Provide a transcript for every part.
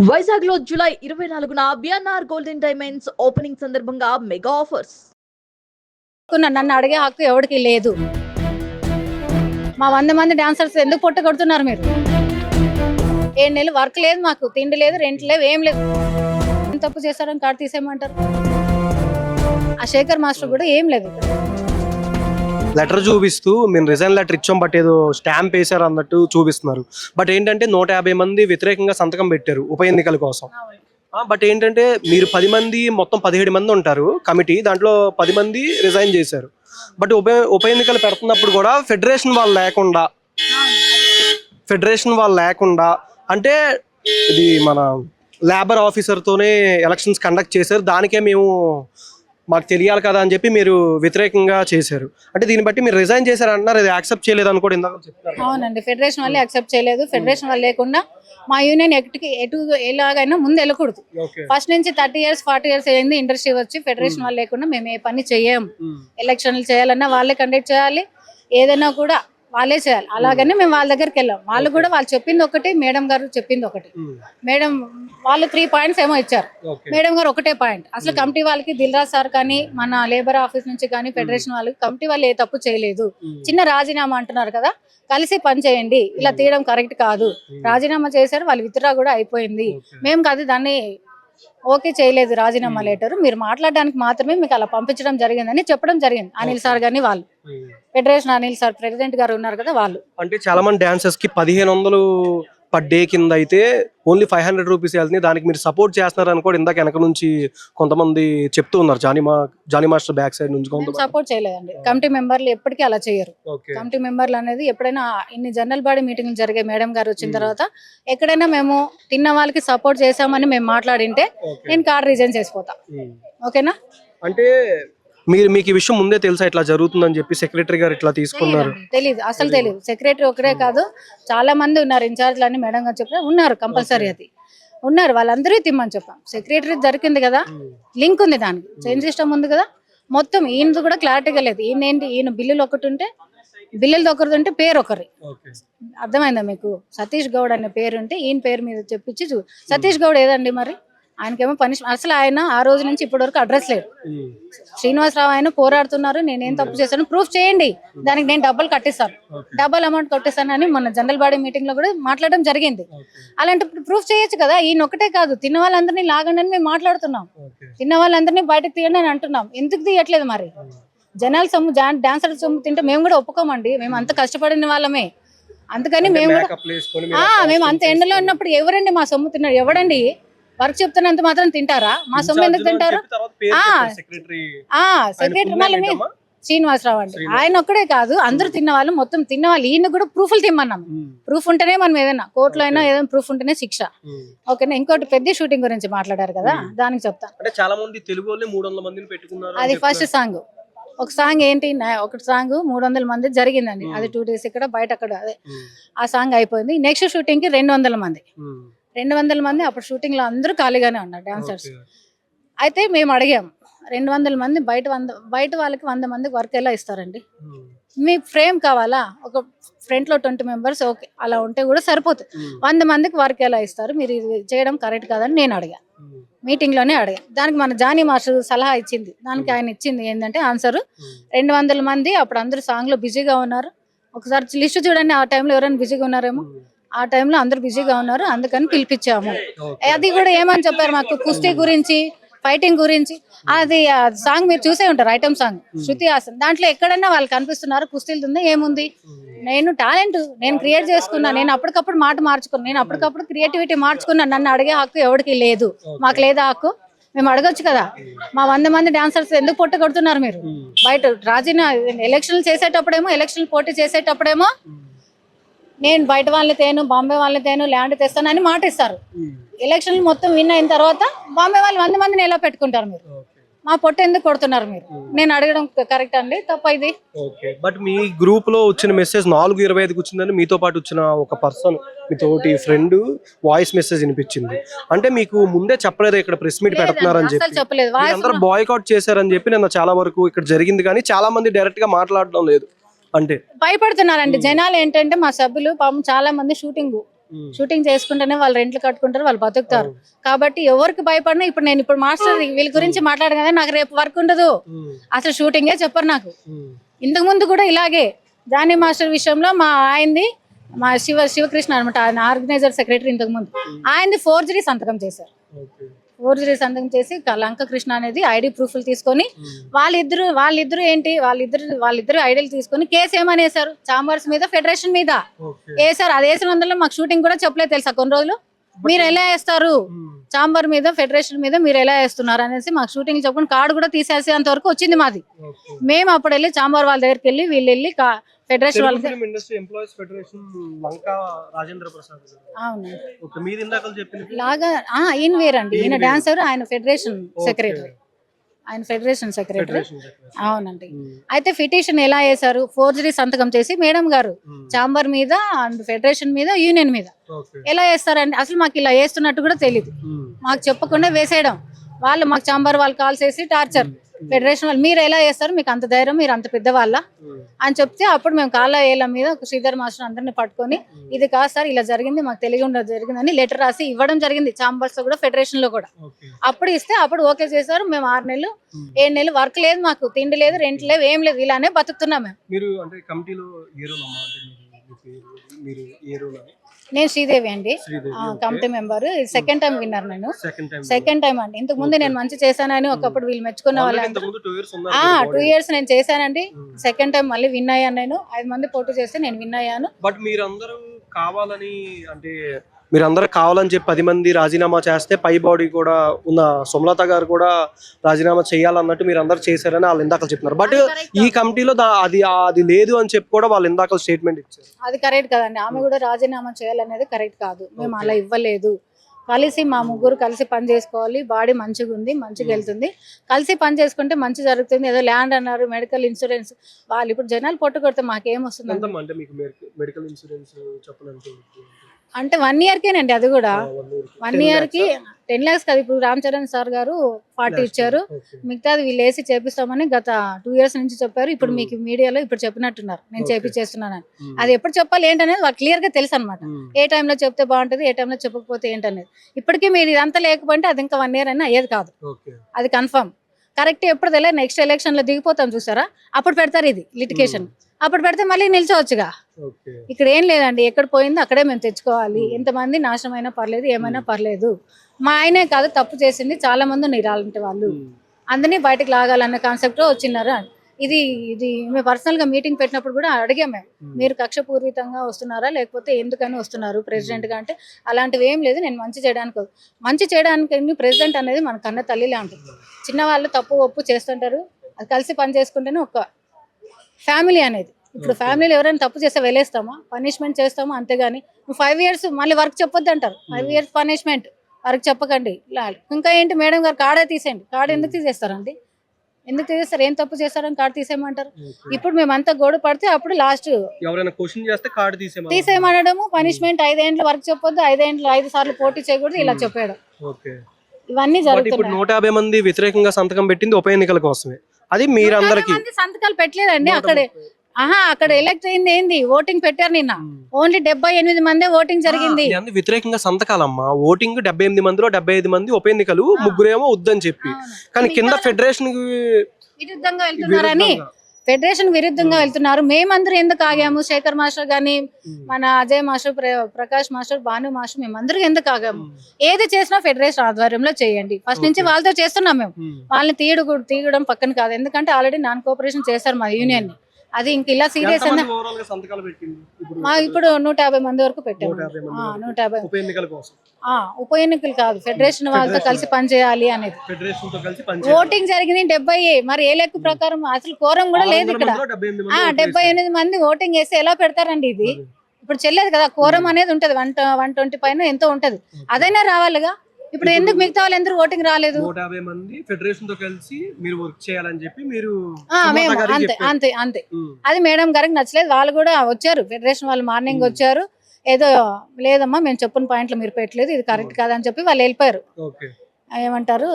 వైజాగ్ లో జూలై 24న BNR golden diamonds opening సందర్భంగా మెగా ఆఫర్స్. నన్ను అడిగే హక్కు ఎవరికి లేదు. మా 100 మంది డాన్సర్స్ ఎందుకు పొట్ట కొడుతున్నారు మీరు? 7 నెలలు వర్క్ లేదు, మాకు తిండి లేదు, రెంట్ లేదు, ఏం లేదు. తప్పు చేశారని కార్డు తీసేయమంటారు. ఆ శేఖర్ మాస్టర్ కూడా ఏం లేదు. లెటర్ చూపిస్తూ మేము రిజైన్ లెటర్ ఇచ్చాం బట్ ఏదో స్టాంప్ వేశారు అన్నట్టు చూపిస్తున్నారు. బట్ ఏంటంటే 150 మంది వ్యతిరేకంగా సంతకం పెట్టారు ఉప ఎన్నికల కోసం. బట్ ఏంటంటే మీరు 10 మంది మొత్తం 17 మంది ఉంటారు కమిటీ, దాంట్లో 10 మంది రిజైన్ చేశారు. బట్ ఉప ఎన్నికలు పెడుతున్నప్పుడు కూడా ఫెడరేషన్ వాళ్ళు లేకుండా అంటే ఇది మన లేబర్ ఆఫీసర్తోనే ఎలక్షన్స్ కండక్ట్ చేశారు. దానికే మాకు తెలియాలి కదా అని చెప్పి మీరు వ్యతిరేకంగా చేశారు. అంటే దీన్ని బట్టి మీరు రిజైన్ చేశారు అంటున్నారు, అది యాక్సెప్ట్ చేయలేదు అని కూడా ఇందాక చెప్తున్నారు. అవునండి, ఫెడరేషన్ వాళ్ళు యాక్సెప్ట్ చేయలేదు. ఫెడరేషన్ వాళ్ళు లేకుండా మా యూనియన్ ఎటు ఎలాగైనా ముందు వెళ్ళకూడదు. ఫస్ట్ నుంచి 30 years 40 years అయింది ఇండస్ట్రీ వచ్చి. ఫెడరేషన్ వాళ్ళు లేకుండా మేము ఏ పని చెయ్యం. ఎలక్షన్లు చేయాలన్నా వాళ్ళే కండక్ట్ చేయాలి, ఏదైనా కూడా వాళ్ళే చేయాలి. అలాగని మేము వాళ్ళ దగ్గరికి వెళ్ళాం. వాళ్ళు కూడా వాళ్ళు చెప్పింది ఒకటి, మేడం గారు చెప్పింది ఒకటి. మేడం వాళ్ళు 3 points ఏమో ఇచ్చారు, మేడం గారు ఒకటే పాయింట్. అసలు కమిటీ వాళ్ళకి దిల్రాజ్ సార్ కానీ మన లేబర్ ఆఫీస్ నుంచి కానీ ఫెడరేషన్ వాళ్ళకి కమిటీ వాళ్ళు ఏ తప్పు చేయలేదు. చిన్న రాజీనామా అంటున్నారు కదా, కలిసి పని చేయండి, ఇలా తీయడం కరెక్ట్ కాదు. రాజీనామా చేశారు, వాళ్ళు విత్డ్రా కూడా అయిపోయింది. మేము కాదు దాన్ని ఓకే చేయలేదు రాజీనామా లెటర్, మీరు మాట్లాడడానికి మాత్రమే మీకు అలా పంపించడం జరిగిందని చెప్పడం జరిగింది. అనిల్ సార్ గాని వాళ్ళు ఫెడరేషన్ అనిల్ సార్ ప్రెసిడెంట్ గారు ఉన్నారు కదా వాళ్ళు. అంటే చాలా మంది డాన్సర్స్ కి 1500 పర్ డే కింద అయితే ఓన్లీ 500 రూపీస్ వెళ్తుంది. దానికి మీరు సపోర్ట్ చేస్తున్నారని కూడా ఇందాక వెనక నుంచి కొంతమంది చెప్తూ ఉన్నారు. జానీ మాస్టర్ బ్యాక్ సైడ్ నుంచి సపోర్ట్ చేయలేదండి. కమిటీ మెంబర్లు ఎప్పటికీ అలా చేయరు. కమిటీ మెంబర్లు అనేది ఎప్పుడైనా ఇన్ని జనరల్ బాడీ మీటింగ్లు జరిగే మేడం గారు వచ్చిన తర్వాత ఎక్కడైనా మేము తిన్న వాళ్ళకి సపోర్ట్ చేసామని మేము మాట్లాడింటే నేను కార్డు రిజైన్ చేసిపోతా. ఓకేనా? అంటే మీకు ఈ విషయం ముందే తెలుసా ఇట్లా జరుగుతుందని చెప్పి సెక్రటరీ గారు ఇట్లా తీసుకున్నారు? తెలీదు, అసలు తెలియదు. సెక్రటరీ ఒకరే కాదు, చాలా మంది ఉన్నారు ఇన్ఛార్జ్లు అని మేడం గారు చెప్పారు, ఉన్నారు కంపల్సరీ అది ఉన్నారు. వాళ్ళందరూ తిమ్మని చెప్పాం. సెక్రటరీ దొరికింది కదా, లింక్ ఉంది, దానికి చైన్ సిస్టమ్ ఉంది కదా, మొత్తం ఈయనది కూడా క్లారిటీగా లేదు. ఈయన బిల్లులు ఒకటి ఉంటే బిల్లులు ఒకరిది ఉంటే పేరు ఒకరి. అర్థమైందా మీకు? సతీష్ గౌడ్ అనే పేరు ఉంటే ఈయన పేరు మీద చెప్పించి సతీష్ గౌడ్ ఏదండి మరి? ఆయనకేమో పనిష్మెంట్. అసలు ఆయన ఆ రోజు నుంచి ఇప్పటి వరకు అడ్రస్ లేదు. శ్రీనివాసరావు ఆయన పోరాడుతున్నారు, నేనేం తప్పు చేశాను ప్రూఫ్ చేయండి, దానికి నేను డబ్బులు కట్టిస్తాను, డబల్ అమౌంట్ కట్టిస్తాను అని మన జనరల్ బాడీ మీటింగ్ లో కూడా మాట్లాడడం జరిగింది. అలాంటి ప్రూఫ్ చేయొచ్చు కదా. ఈయన ఒకటే కాదు, తిన్న వాళ్ళందరినీ లాగండి అని మేము మాట్లాడుతున్నాం, తిన్న వాళ్ళందరినీ బయటకు తీయండి అని అంటున్నాం. ఎందుకు తీయట్లేదు మరి? జనాల సొమ్ము, డాన్సర్ సొమ్ము తింటే మేము కూడా ఒప్పుకోమండి, మేము అంత కష్టపడిన వాళ్ళమే. అందుకని మేము అంత ఎండలో ఉన్నప్పుడు ఎవరండి మా సొమ్ము తిన్నారు? ఎవడండి వర్క్ చెప్తున్నంత మాత్రం తింటారా? మా సొమ్ము ఎందుకు తింటారు? సెక్రటరీ మళ్ళీ శ్రీనివాసరావు అండి, ఆయన ఒక్కడే కాదు, అందరూ తిన్నవాళ్ళు, మొత్తం తిన్నవాళ్ళు. ఈయన కూడా ప్రూఫ్లు తిమ్మన్నాం. ప్రూఫ్ ఉంటేనే మనం ఏదైనా కోర్టులో అయినా ఏదైనా ప్రూఫ్ ఉంటేనే శిక్ష. ఓకేనా? ఇంకోటి పెద్ద షూటింగ్ గురించి మాట్లాడారు కదా, దానికి చెప్తాను. అది ఫస్ట్ సాంగ్. ఒక సాంగ్ ఏంటి, ఒక సాంగ్ 300 మంది జరిగిందండి. అది 2 days ఇక్కడ బయట అక్కడ, అదే ఆ సాంగ్ అయిపోయింది. నెక్స్ట్ షూటింగ్ కి 200 మంది. 200 మంది అప్పుడు షూటింగ్ లో అందరూ ఖాళీగానే ఉన్నారు డాన్సర్స్. అయితే మేము అడిగాం, 200 మంది బయట వాళ్ళకి 100 మందికి వర్క్ ఎలా ఇస్తారండి? మీకు ఫ్రేమ్ కావాలా? ఒక ఫ్రంట్ లో 20 members ఓకే, అలా ఉంటే కూడా సరిపోతుంది. 100 మందికి వర్క్ ఎలా ఇస్తారు? మీరు ఇది చేయడం కరెక్ట్ కాదని నేను అడిగాను, మీటింగ్ లోనే అడిగాను. దానికి మన జానీ మాస్టర్ సలహా ఇచ్చింది. దానికి ఆయన ఇచ్చింది ఏంటంటే ఆన్సర్, 200 మంది అప్పుడు అందరూ సాంగ్ లో బిజీగా ఉన్నారు. ఒకసారి లిస్ట్ చూడండి, ఆ టైంలో ఎవరైనా బిజీగా ఉన్నారేమో. ఆ టైంలో అందరూ బిజీగా ఉన్నారు, అందుకని పిలిపించాము. అది కూడా ఏమని చెప్పారు మాకు, కుస్తీ గురించి, ఫైటింగ్ గురించి. అది సాంగ్ మీరు చూసే ఉంటారు, ఐటమ్ సాంగ్ శృతి హాసన్. దాంట్లో ఎక్కడన్నా వాళ్ళు కనిపిస్తున్నారు, కుస్తీలు ఉందా? ఏముంది? నేను టాలెంట్ నేను క్రియేట్ చేసుకున్నా, నేను అప్పటికప్పుడు మాట మార్చుకున్నా, నేను అప్పటికప్పుడు క్రియేటివిటీ మార్చుకున్నా. నన్ను అడిగే హక్కు ఎవరికి లేదు. మాకు లేదా హక్కు? మేము అడగొచ్చు కదా. మా 100 మంది డాన్సర్స్ ఎందుకు పొట్ట కొడుతున్నారు మీరు? బయట ఎలక్షన్లు చేసేటప్పుడేమో, ఎలక్షన్లు పోటీ చేసేటప్పుడేమో నేను బయట వాళ్ళని తేను, బాంబే వాళ్ళని తేను, ల్యాండ్ తెస్తానని మాట ఇస్తారు. ఎలక్షన్లు మొత్తం విన్ అయిన తర్వాత బాంబే వాళ్ళు 100 మందిని ఎలా పెట్టుకుంటారు మీరు? మా పొట్ట ఎందుకు కొడుతున్నారు మీరు? నేను అడగడం కరెక్ట్ అండి, తప్ప ఇది? బట్ మీ గ్రూప్ లో వచ్చిన మెసేజ్ 4:25కి వచ్చిందని మీతో పాటు వచ్చిన ఒక పర్సన్, మీతోటి ఫ్రెండ్ వాయిస్ మెసేజ్ వినిపించింది. అంటే మీకు ముందే చెప్పలేదు ఇక్కడ ప్రెస్ మీట్ పెడుతున్నారని చెప్పి? చెప్పలేదు. అందరూ బాయ్కాట్ చేశారని చెప్పి నిన్న చాలా వరకు ఇక్కడ జరిగింది, కానీ చాలా మంది డైరెక్ట్ గా మాట్లాడడం లేదు. అంటే భయపడుతున్నారండి జనాలు. ఏంటంటే మా సభ్యులు పాపం చాలా మంది షూటింగ్ షూటింగ్ చేసుకుంటేనే వాళ్ళు రెంట్లు కట్టుకుంటారు, వాళ్ళు బతుకుతారు. కాబట్టి ఎవరికి భయపడినా ఇప్పుడు నేను ఇప్పుడు మాస్టర్ వీళ్ళ గురించి మాట్లాడను కదా, నాకు రేపు వర్క్ ఉండదు, అసలు షూటింగే చెప్పరు నాకు. ఇంతకు ముందు కూడా ఇలాగే జానీ మాస్టర్ విషయంలో మా ఆయనది, మా శివకృష్ణ అనమాట, ఆయన ఆర్గనైజర్ సెక్రటరీ, ఇంతకు ముందు ఆయనది ఫోర్జరీ సంతకం చేశారు. ఫోర్జరీ సంతకం చేసి లంక కృష్ణ అనేది ఐడి ప్రూఫ్లు తీసుకొని వాళ్ళిద్దరు ఏంటి వాళ్ళిద్దరు ఐడీలు తీసుకొని కేసు ఏమని వేశారు, చాంబర్స్ మీద, ఫెడరేషన్ మీద వేశారు. అది వేసినందులో మాకు షూటింగ్ కూడా చెప్పలేదు తెలుసా కొన్ని రోజులు. మీరు ఎలా వేస్తారు చాంబర్ మీద, ఫెడరేషన్ మీద మీరు ఎలా వేస్తున్నారు అనేసి మాకు షూటింగ్ చెప్పుకుని కార్డు కూడా తీసేసేంత వరకు వచ్చింది మాది. మేము అప్పుడు వెళ్ళి చాంబర్ వాళ్ళ దగ్గరికి వెళ్ళి వీళ్ళు వెళ్ళి ఫెడరేషన్ వాళ్ళ లాగా ఈయన వేరండి, ఈయన డాన్సర్, ఆయన ఫెడరేషన్ సెక్రటరీ, అవునండి. అయితే పిటిషన్ ఎలా వేశారు, ఫోర్జరీ సంతకం చేసి మేడం గారు చాంబర్ మీద అండ్ ఫెడరేషన్ మీద, యూనియన్ మీద ఎలా వేస్తారండి, అసలు మాకు ఇలా వేస్తున్నట్టు కూడా తెలియదు, మాకు చెప్పకుండా వేసేయడం. వాళ్ళు మాకు చాంబర్ వాళ్ళు కాల్ చేసి టార్చర్, ఫెడరేషన్ వాళ్ళు మీరు ఎలా చేస్తారు, మీకు అంత ధైర్యం, మీరు అంత పెద్దవాళ్ళ అని చెప్తే అప్పుడు మేము కాళ్ళ ఏళ్ళ మీద శ్రీధర్ మాస్టర్ అందరిని పట్టుకొని ఇది కాదు సార్ ఇలా జరిగింది, మాకు తెలియకుండా జరిగిందని లెటర్ రాసి ఇవ్వడం జరిగింది, చాంబర్స్ లో కూడా ఫెడరేషన్ లో కూడా. అప్పుడు ఇస్తే అప్పుడు ఓకే చేశారు. మేము 6 నెలలు 7 నెలలు వర్క్ లేదు, మాకు తిండి లేదు, రెంట్ లేదు, ఏం లేదు, ఇలానే బతుకుతున్నాం మేము. నేను శ్రీదేవి అండి, committee member, second time winner. నేను సెకండ్ టైం అండి. ఇంతకు ముందు నేను మంచి చేశానని ఒకప్పుడు వీళ్ళు మెచ్చుకున్న వాళ్ళు 2 years నేను చేశానండి. సెకండ్ టైం మళ్ళీ విన్ అయ్యాను. నేను 5 మంది పోటీ చేస్తే నేను విన్ అయ్యాను. బట్ మీరందరూ కావాలని చెప్పి 10 మంది రాజీనామా చేస్తే పై బాడీ కూడా ఉన్న సుమలత గారు కూడా రాజీనామా చేయాలన్నట్టు మీరు అందరూ చేశారని వాళ్ళు ఇందాక చెప్తున్నారు. బట్ ఈ కమిటీలో అది లేదు అని చెప్పి కూడా వాళ్ళు ఇందాక స్టేట్మెంట్ ఇచ్చారు. అది కరెక్ట్ కదండి. ఆమె కూడా రాజీనామా చేయాలనేది కరెక్ట్ కాదు. మేము అలా ఇవ్వలేదు. కలిసి మా ముగ్గురు కలిసి పని చేసుకోవాలి. బాడీ మంచిగా ఉంది, మంచిగా వెళ్తుంది. కలిసి పని చేసుకుంటే మంచి జరుగుతుంది. ఏదో ల్యాండ్ అన్నారు, మెడికల్ ఇన్సూరెన్స్, వాళ్ళు ఇప్పుడు జనాలు పొట్టు కొడితే మాకేం వస్తుంది అంటే 1 yearకేనండి. అది కూడా 1 yearకి 10 lakhs కదా. ఇప్పుడు రామ్ చరణ్ సార్ గారు 40 ఇచ్చారు. మిగతాది వీళ్ళు వేసి చేపిస్తామని గత 2 years నుంచి చెప్పారు. ఇప్పుడు మీకు మీడియాలో ఇప్పుడు చెప్పినట్టున్నారు నేను చేపిస్తున్నానని. అది ఎప్పుడు చెప్పాలి ఏంటనేది వాళ్ళు క్లియర్ గా తెలుసు అనమాట. ఏ టైంలో చెప్తే బాగుంటుంది, ఏ టైంలో చెప్పకపోతే ఏంటనేది. ఇప్పటికీ మీరు ఇదంతా లేకపోతే అది ఇంకా 1 year అయినా అయ్యేది కాదు. అది కన్ఫర్మ్ కరెక్ట్. ఎప్పుడు తెలియదు, నెక్స్ట్ ఎలక్షన్ లో దిగిపోతాం చూసారా, అప్పుడు పెడతారు ఇది లిటిగేషన్. అప్పుడు పెడితే మళ్ళీ నిల్చోవచ్చుగా. ఇక్కడ ఏం లేదండి, ఎక్కడ పోయిందో అక్కడే మేము తెచ్చుకోవాలి. ఎంతమంది నాశనం అయినా పర్లేదు, ఏమైనా పర్లేదు. మా ఆయనే కాదు తప్పు చేసింది, చాలా మంది ఉన్నారు అలాంటి వాళ్ళు. అందరినీ బయటకు లాగాలన్న కాన్సెప్ట్ వచ్చినారు. ఇది మేము పర్సనల్ గా మీటింగ్ పెట్టినప్పుడు కూడా అడిగాం మేము, మీరు కక్షపూర్వితంగా వస్తున్నారా లేకపోతే ఎందుకని వస్తున్నారు ప్రెసిడెంట్ గా అంటే, అలాంటివి ఏం లేదు, నేను మంచి చేయడానికి ప్రెసిడెంట్ అనేది మన కన్న తల్లి లాంటిది. చిన్నవాళ్ళు తప్పు ఒప్పు చేస్తుంటారు, అది కలిసి పని చేసుకుంటేనే ఒక ఫ్యామిలీ అనేది. ఇప్పుడు ఫ్యామిలీలో ఎవరైనా తప్పు చేస్తే వెళ్ళేస్తామా, పనిష్మెంట్ చేస్తామా, అంతేగాని నువ్వు 5 years మళ్ళీ వర్క్ చెప్పొద్దు అంటారు. 5 years పనిష్మెంట్, వర్క్ చెప్పకండి. ఇంకా ఏంటి మేడం గారు కాడే తీసేయండి. కార్డు ఎందుకు తీసేస్తారండి, ఎందుకు తీసేస్తారు, ఏం తప్పు చేస్తారని కార్డు తీసేయమంటారు. ఇప్పుడు మేమంతా గోడు పడితే అప్పుడు లాస్ట్ తీసేయమనడము, పనిష్మెంట్ 5 ఏళ్ళు వర్క్ చెప్పొద్దు, 5 సార్లు పోటీ చేయకూడదు, ఇలా చెప్పాడు. ఇవన్నీ జరుగుతున్నాయి. 150 మంది వ్యతిరేకంగా సంతకం పెట్టింది ఉప ఎన్నికల కోసమే. అది మీరందరికీ సంతకాలు పెట్టలేదండి. అక్కడ ఎలక్ట్ అయింది ఏంది, ఓటింగ్ పెట్టారు నిన్న. ఓన్లీ 78 మందే ఓటింగ్ జరిగింది. వ్యతిరేకంగా సంతకాలమ్మా. ఓటింగ్ 78 మందిలో 75 మంది ఉప ఎన్నికలు, ముగ్గురేమో వద్దని చెప్పి. కానీ కింద ఫెడరేషన్ విరుద్ధంగా వెళ్తున్నారని, ఫెడరేషన్ విరుద్ధంగా వెళ్తున్నారు. మేమందరూ ఎందుకు ఆగాము, శేఖర్ మాస్టర్ గాని, మన Ajay master, Prakash master, Bhanu master, మేమందరూ ఎందుకు ఆగాము. ఏది చేసినా ఫెడరేషన్ ఆధ్వర్యంలో చేయండి. ఫస్ట్ నుంచి వాళ్ళతో చేస్తున్నాం మేము. వాళ్ళని తీయడం పక్కన కాదు, ఎందుకంటే ఆల్రెడీ నాన్ కోఆపరేషన్ చేశారు మా యూనియన్ ని. అది ఇంక ఇలా సీరియస్ ఇప్పుడు 150 మంది వరకు పెట్టాము. 150 ఉప ఎన్నికలు కాదు, ఫెడరేషన్ వాళ్ళతో కలిసి పనిచేయాలి అనేది. ఓటింగ్ జరిగింది 70. మరి ఏ లెక్క ప్రకారం అసలు కోరం కూడా లేదు ఇక్కడ. 78 మంది ఓటింగ్ వేస్తే ఎలా పెడతారండి ఇది. ఇప్పుడు చెల్లేదు కదా, కోరం అనేది ఉంటది, 120 పైన ఎంతో ఉంటది, అదైనా రావాలిగా. ఇప్పుడు ఎందుకు మిగతా వాళ్ళు ఎందుకు ఓటింగ్ రాలేదు. 150 మంది ఫెడరేషన్ తో కలిసి మీరు వర్క్ చేయాలని చెప్పి మీరు అంతే. అది మేడం గారికి నచ్చలేదు. వాళ్ళు కూడా వచ్చారు, ఫెడరేషన్ వాళ్ళు మార్నింగ్ వచ్చారు. ఏదో లేదమ్మా మేము చెప్పిన పాయింట్లు మీరు పెట్టలేదు, ఇది కరెక్ట్ కాదని చెప్పి వాళ్ళు వెళ్ళిపోయారు. ఏమంటారు,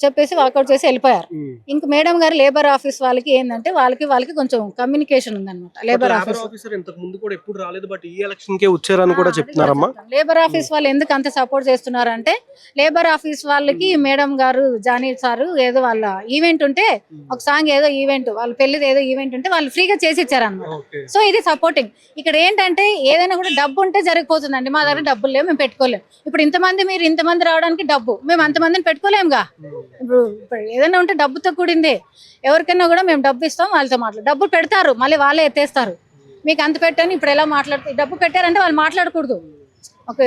చెప్పేసి వాకౌట్ చేసి వెళ్ళిపోయారు. ఇంక మేడం గారు లేబర్ ఆఫీస్ వాళ్ళకి ఏంటంటే వాళ్ళకి కొంచెం కమ్యూనికేషన్ ఉందన్నమాట. లేబర్ ఆఫీస్ ఆఫీసర్ ఇంతకు ముందు కూడా ఎప్పుడు రాలేదు, బట్ ఈ ఎలక్షన్ కే వచ్చారని కూడా చెప్తున్నారమ్మా. లేబర్ ఆఫీస్ వాళ్ళు ఎందుకు అంత సపోర్ట్ చేస్తున్నారంటే లేబర్ ఆఫీస్ వాళ్ళకి మేడం గారు జానీ సారు ఏదో వాళ్ళ ఈవెంట్ ఉంటే ఒక సాంగ్ ఏదో ఈవెంట్ వాళ్ళ పెళ్లిది ఏదో ఈవెంట్ ఉంటే వాళ్ళు ఫ్రీగా చేసి ఇచ్చారన్నమాట. సో ఇది సపోర్టింగ్. ఇక్కడ ఏంటంటే ఏదైనా కూడా డబ్బు ఉంటే జరిగిపోతుందండి. మా దగ్గర డబ్బులు లేవు, మేము పెట్టుకోలేము. ఇప్పుడు మీరు ఇంతమంది రావడానికి డబ్బు, మేము అంతమందిని పెట్టుకోలేముగా. ఇప్పుడు ఏదైనా ఉంటే డబ్బుతో కూడింది. ఎవరికైనా కూడా మేము డబ్బు ఇస్తాం, వాళ్ళతో డబ్బు పెడతారు, మళ్ళీ వాళ్ళే ఎత్తేస్తారు. మీకు అంత పెట్టని ఇప్పుడు ఎలా మాట్లాడుతారు? డబ్బు పెట్టారంటే వాళ్ళు మాట్లాడకూడదు.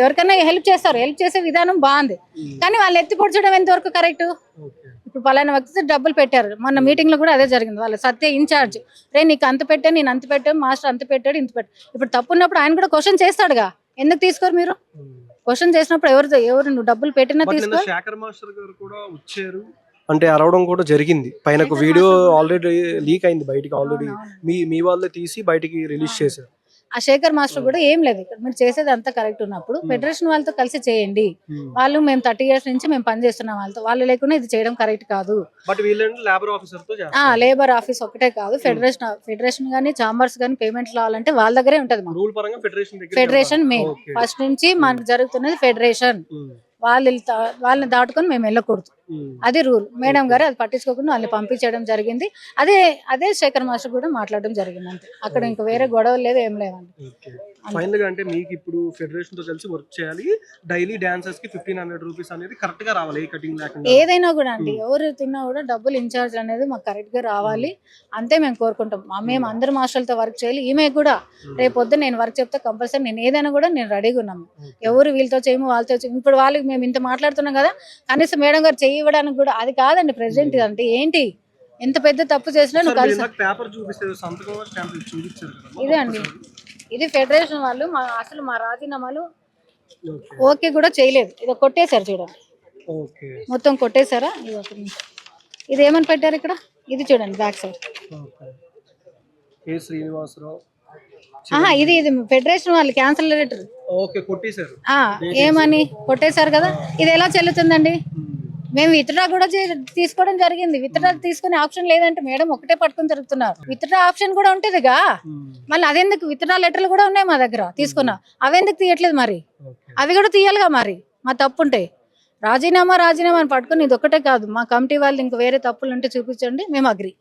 ఎవరికైనా హెల్ప్ చేస్తారు, హెల్ప్ చేసే విధానం బాగుంది. కానీ వాళ్ళు ఎత్తి పొడ్చడం ఎంతవరకు కరెక్ట్? ఇప్పుడు పలానా వ్యక్తి డబ్బులు పెట్టారు, మొన్న మీటింగ్ లో కూడా అదే జరిగింది. వాళ్ళ సత్య ఇన్ఛార్జ్ నీకు అంత పెట్టాను, నేను అంత పెట్టాను, మాస్టర్ అంత పెట్టాడు, ఇంత పెట్టాడు. ఇప్పుడు తప్పు ఉన్నప్పుడు ఆయన కూడా క్వశ్చన్ చేస్తాడుగా, ఎందుకు తీసుకోరు మీరు? క్వశ్చన్ చేసినప్పుడు ఎవరు నువ్వు డబ్బులు పెట్టినా తీసుకో. శేఖర్ మాస్టర్ గారు కూడా వచ్చారు అంటే అరవడం కూడా జరిగింది. పైన ఒక వీడియో ఆల్రెడీ లీక్ అయింది బయటికి. ఆల్రెడీ మీ వాళ్ళే తీసి బయటికి రిలీజ్ చేశారు. ఆ శేఖర్ మాస్టర్ కూడా ఏం లేదు, ఇక్కడ మీరు చేసేది అంతా కరెక్ట్ ఉన్నప్పుడు ఫెడరేషన్ వాళ్ళతో కలిసి చేయండి. వాళ్ళు మేము 30 years నుంచి మేము పనిచేస్తున్నాం వాళ్ళతో, వాళ్ళు లేకుండా ఇది చేయడం కరెక్ట్ కాదు. లేబర్ ఆఫీస్ ఒకటే కాదు, ఫెడరేషన్ గానీ చాంబర్స్ గానీ పేమెంట్ రావాలంటే వాళ్ళ దగ్గరే ఉంటది. ఫెడరేషన్ మెయిన్ ఫస్ట్ నుంచి మనకు జరుగుతున్నది ఫెడరేషన్. వాళ్ళని దాటుకొని మేము వెళ్ళకూడదు, అది రూల్. మేడం గారు అది పట్టించుకోకుండా వాళ్ళని పంపించడం జరిగింది. అదే శేఖర్ మాస్టర్ కూడా మాట్లాడడం జరిగింది అంతే. అక్కడ ఇంకా వేరే గొడవలు లేదు, ఏం లేవండి. ఫైనల్ గా అంటే మీకు ఇప్పుడు ఫెడరేషన్ తో కలిసి వర్క్ చేయాలి, డైలీ డాన్సర్స్ కి 1500 రూపీస్ అనేది కరెక్ట్ గా రావాలి, ఏ కటింగ్ లేకుండా. ఏదైనా కూడా అండి, ఎవరు తిన్నా కూడా డబ్బులు ఇన్ఛార్జ్ అనేది మాకు కరెక్ట్ గా రావాలి, అంతే మేము కోరుకుంటాం. మేము అందరు మాస్టర్లతో వర్క్ చేయాలి. ఈమె కూడా రేపు పొద్దున్న నేను వర్క్ చెప్తే కంపల్సరీ నేను ఏదైనా కూడా నేను రెడీగా ఉన్నాము. ఎవరు వీళ్ళతో చేయము వాళ్ళతో చేయము. ఇప్పుడు వాళ్ళకి మేము ఇంత మాట్లాడుతున్నాం కదా, కనీసం మేడం గారు చేయి ఇవ్వడానికి కూడా అది కాదండి. ప్రెసిడెంట్ అంటే ఏంటి, ఎంత పెద్ద తప్పు చేసినా నువ్వు కలిసి ఇదే అండి. ఇది ఫెడరేషన్ వాళ్ళు అసలు మా రాజీనామాలు ఓకే కూడా చేయలేదు. ఇది కొట్టేశారు చూడండి, మొత్తం కొట్టేశారా. ఇది ఏమని పెట్టారు ఇక్కడ, ఇది చూడండి బ్యాక్ సైడ్. ఇది ఫెడరేషన్ వాళ్ళు క్యాన్సల్ లెటర్ ఏమని కొట్టేశారు కదా. ఇది ఎలా చెల్లుతుందండి? మేము విత్డ్రా కూడా తీసుకోవడం జరిగింది. విత్డ్రా తీసుకునే ఆప్షన్ లేదంటే మేడం ఒకటే పట్టుకుని తిరుగుతున్నారు. విత్డ్రా ఆప్షన్ కూడా ఉంటదిగా, మళ్ళీ అదెందుకు? విత్డ్రా లెటర్లు కూడా ఉన్నాయి మా దగ్గర తీసుకున్నా, అవెందుకు తీయట్లేదు? మరి అవి కూడా తీయాలిగా. మరి మా తప్పు ఉంటే రాజీనామా అని పట్టుకుని ఇది ఒక్కటే కాదు, మా కమిటీ వాళ్ళు ఇంక వేరే తప్పులు ఉంటే చూపించండి, మేము అగ్రి.